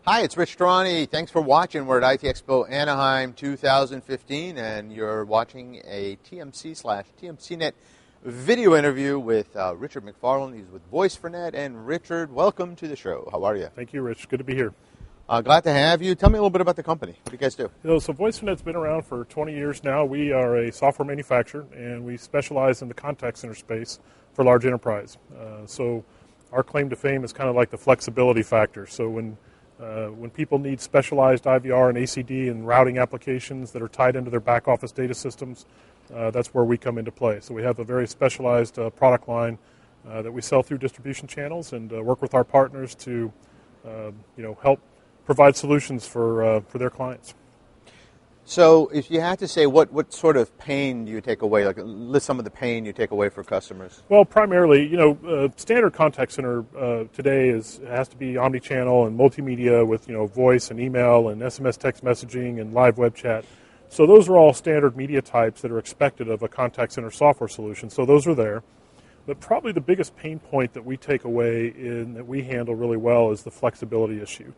Hi, it's Rich Tarani. Thanks for watching. We're at ITEXPO Anaheim 2015, and you're watching a TMC/TMCnet video interview with Richard McFarland. He's with Voice4net. And Richard, welcome to the show. How are you? Thank you, Rich. Good to be here. Glad to have you. Tell me a little bit about the company. What do you guys do? So Voice4net's been around for 20 years now. We are a software manufacturer, and we specialize in the contact center space for large enterprise. So our claim to fame is kind of like the flexibility factor. So when people need specialized IVR and ACD and routing applications that are tied into their back office data systems, that's where we come into play. So we have a very specialized product line that we sell through distribution channels and work with our partners to help provide solutions for their clients. So if you had to say what sort of pain do you take away, like list some of the pain you take away for customers? Well, primarily, standard contact center today has to be omni-channel and multimedia with, voice and email and SMS text messaging and live web chat. So those are all standard media types that are expected of a contact center software solution. So those are there. But probably the biggest pain point that we take away and that we handle really well is the flexibility issue.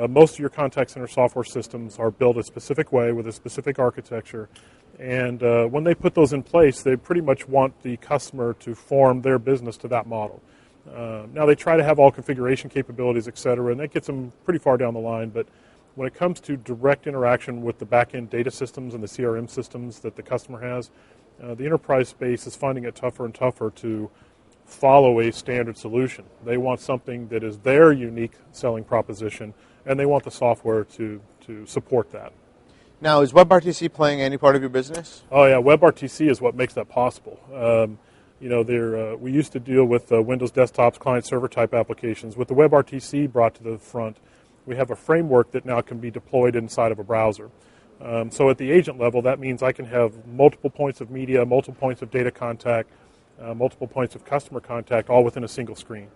Most of your contact center software systems are built a specific way with a specific architecture, and when they put those in place, they pretty much want the customer to form their business to that model. Now they try to have all configuration capabilities, et cetera, and that gets them pretty far down the line, but when it comes to direct interaction with the back-end data systems and the CRM systems that the customer has, the enterprise space is finding it tougher and tougher to follow a standard solution. They want something that is their unique selling proposition, and they want the software to support that. Now, is WebRTC playing any part of your business? Oh yeah, WebRTC is what makes that possible. We used to deal with Windows desktops, client-server type applications. With the WebRTC brought to the front, we have a framework that now can be deployed inside of a browser. So at the agent level, that means I can have multiple points of media, multiple points of data contact, multiple points of customer contact, all within a single screen.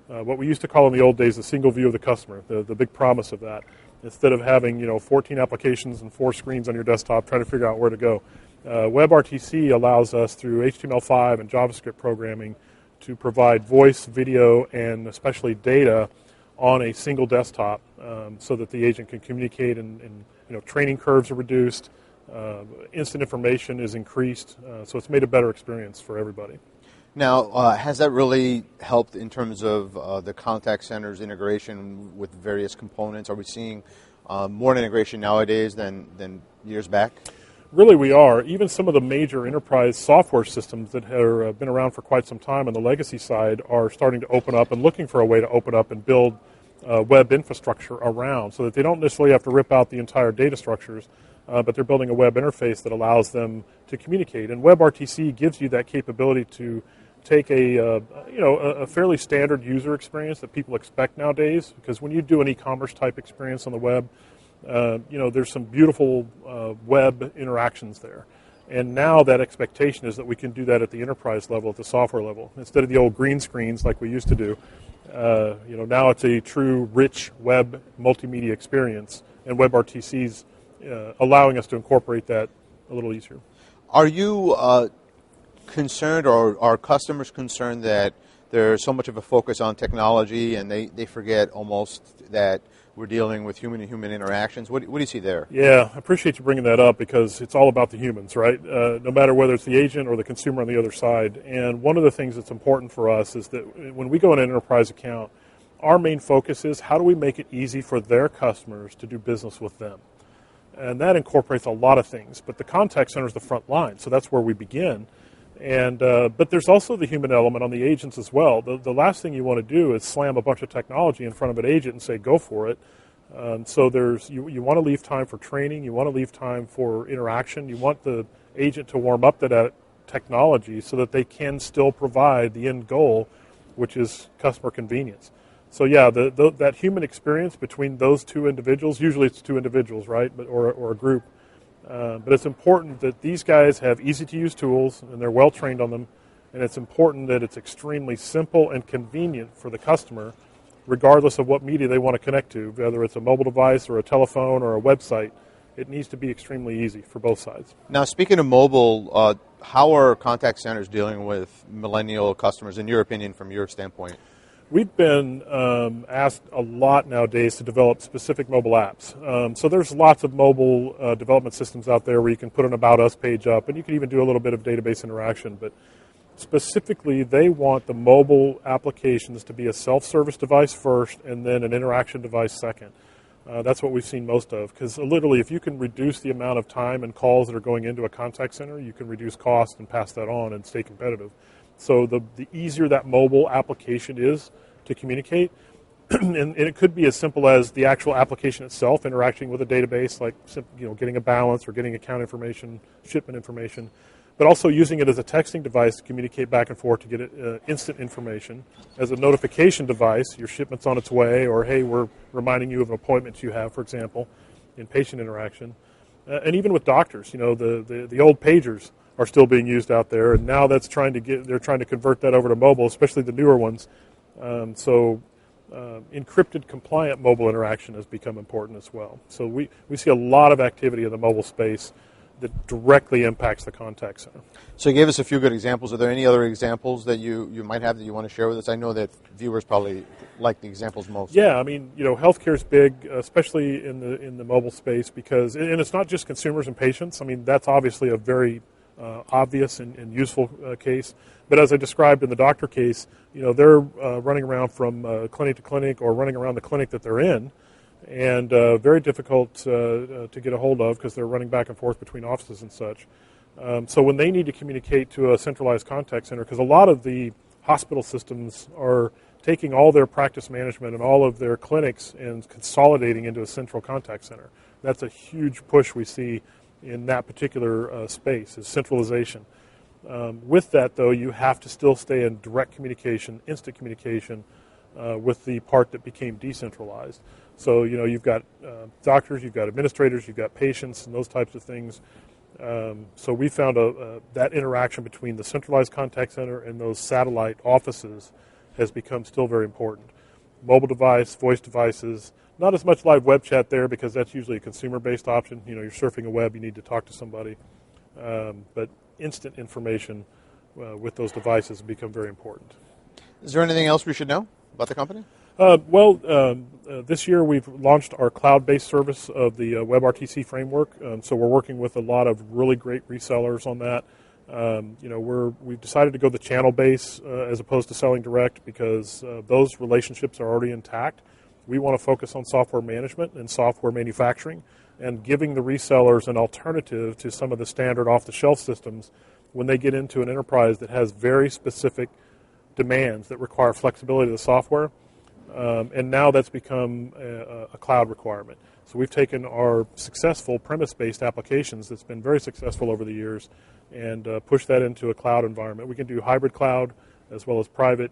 What we used to call in the old days the single view of the customer, the big promise of that. Instead of having 14 applications and 4 screens on your desktop trying to figure out where to go. WebRTC allows us through HTML5 and JavaScript programming to provide voice, video, and especially data on a single desktop so that the agent can communicate and training curves are reduced, instant information is increased, so it's made a better experience for everybody. Now, has that really helped in terms of the contact center's integration with various components? Are we seeing more integration nowadays than years back? Really, we are. Even some of the major enterprise software systems that have been around for quite some time on the legacy side are starting to open up and looking for a way to open up and build web infrastructure around so that they don't necessarily have to rip out the entire data structures, but they're building a web interface that allows them to communicate. And WebRTC gives you that capability to take a fairly standard user experience that people expect nowadays, because when you do an e-commerce type experience on the web, there's some beautiful web interactions there. And now that expectation is that we can do that at the enterprise level, at the software level. Instead of the old green screens like we used to do, now it's a true rich web multimedia experience, and WebRTC's allowing us to incorporate that a little easier. Are you concerned, or are customers concerned that there's so much of a focus on technology and they forget almost that we're dealing with human-to-human interactions? What do you see there? Yeah, I appreciate you bringing that up because it's all about the humans, right? No matter whether it's the agent or the consumer on the other side. And one of the things that's important for us is that when we go in an enterprise account, our main focus is how do we make it easy for their customers to do business with them? And that incorporates a lot of things. But the contact center is the front line, so that's where we begin. And but there's also the human element on the agents as well. The last thing you want to do is slam a bunch of technology in front of an agent and say, go for it. So you want to leave time for training. You want to leave time for interaction. You want the agent to warm up to that technology so that they can still provide the end goal, which is customer convenience. So yeah, that human experience between those two individuals, usually it's two individuals, right, or a group. But it's important that these guys have easy-to-use tools and they're well-trained on them, and it's important that it's extremely simple and convenient for the customer, regardless of what media they want to connect to, whether it's a mobile device or a telephone or a website. It needs to be extremely easy for both sides. Now, speaking of mobile, how are contact centers dealing with millennial customers, in your opinion, from your standpoint? We've been asked a lot nowadays to develop specific mobile apps. So there's lots of mobile development systems out there where you can put an About Us page up, and you can even do a little bit of database interaction. But specifically, they want the mobile applications to be a self-service device first and then an interaction device second. That's what we've seen most of, because literally if you can reduce the amount of time and calls that are going into a contact center, you can reduce cost and pass that on and stay competitive. So the easier that mobile application is to communicate, and it could be as simple as the actual application itself interacting with a database, like getting a balance or getting account information, shipment information, but also using it as a texting device to communicate back and forth to get instant information. As a notification device, your shipment's on its way, or hey, we're reminding you of an appointment you have, for example, in patient interaction. And even with doctors, the old pagers are still being used out there, and now they're trying to convert that over to mobile, especially the newer ones. Encrypted compliant mobile interaction has become important as well. So we see a lot of activity in the mobile space that directly impacts the contact center. So you gave us a few good examples. Are there any other examples that you might have that you want to share with us? I know that viewers probably like the examples most. Yeah, I mean, healthcare is big, especially in the mobile space, because, and it's not just consumers and patients. I mean, that's obviously a very obvious and useful case. But as I described in the doctor case, they're running around from clinic to clinic or running around the clinic that they're in, and very difficult to get a hold of because they're running back and forth between offices and such. So when they need to communicate to a centralized contact center, because a lot of the hospital systems are taking all their practice management and all of their clinics and consolidating into a central contact center. That's a huge push we see in that particular space, is centralization. With that, though, you have to still stay in direct communication, instant communication with the part that became decentralized. So, you've got doctors, you've got administrators, you've got patients, and those types of things. So we found that interaction between the centralized contact center and those satellite offices has become still very important. Mobile device, voice devices, not as much live web chat there because that's usually a consumer-based option. You're surfing a web, you need to talk to somebody. But instant information with those devices has become very important. Is there anything else we should know about the company? This year we've launched our cloud-based service of the WebRTC framework. So we're working with a lot of really great resellers on that. We've decided to go the channel base as opposed to selling direct because those relationships are already intact. We want to focus on software management and software manufacturing and giving the resellers an alternative to some of the standard off-the-shelf systems when they get into an enterprise that has very specific demands that require flexibility of the software. And now that's become a cloud requirement. So we've taken our successful premise-based applications that's been very successful over the years and pushed that into a cloud environment. We can do hybrid cloud as well as private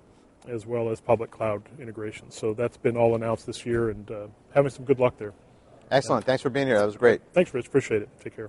as well as public cloud integration. So that's been all announced this year and having some good luck there. Excellent. Thanks for being here. That was great. Thanks, Rich. Appreciate it. Take care.